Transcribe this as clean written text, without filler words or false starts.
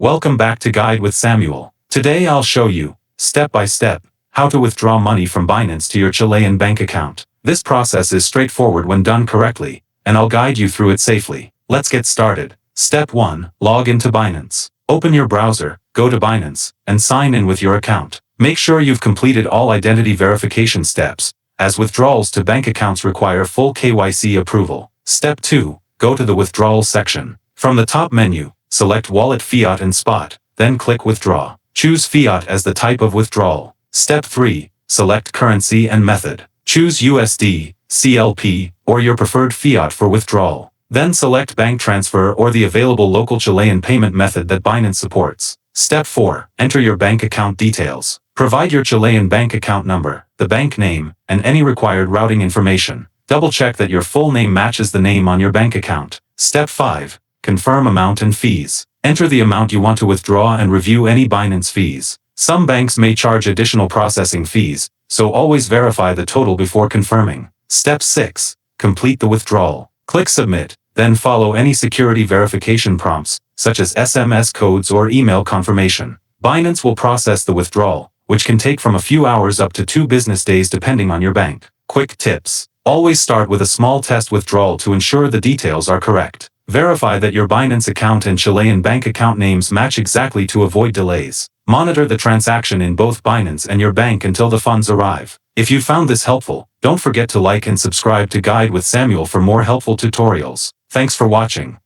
Welcome back to Guide with Samuel. Today I'll show you, step by step, how to withdraw money from Binance to your Chilean bank account. This process is straightforward when done correctly, and I'll guide you through it safely. Let's get started. Step 1. Log into Binance. Open your browser, go to Binance, and sign in with your account. Make sure you've completed all identity verification steps, as withdrawals to bank accounts require full KYC approval. Step 2. Go to the Withdrawal section. From the top menu, select Wallet, Fiat and Spot, then click Withdraw. Choose Fiat as the type of withdrawal. Step 3. Select Currency and Method. Choose USD, CLP, or your preferred fiat for withdrawal. Then select Bank Transfer or the available local Chilean payment method that Binance supports. Step 4. Enter your bank account details. Provide your Chilean bank account number, the bank name, and any required routing information. Double-check that your full name matches the name on your bank account. Step 5. Confirm amount and fees. Enter the amount you want to withdraw and review any Binance fees. Some banks may charge additional processing fees, so always verify the total before confirming. Step 6. Complete the withdrawal. Click Submit, then follow any security verification prompts, such as SMS codes or email confirmation. Binance will process the withdrawal, which can take from a few hours up to 2 business days depending on your bank. Quick tips. Always start with a small test withdrawal to ensure the details are correct. Verify that your Binance account and Chilean bank account names match exactly to avoid delays. Monitor the transaction in both Binance and your bank until the funds arrive. If you found this helpful, don't forget to like and subscribe to Guide with Samuel for more helpful tutorials. Thanks for watching.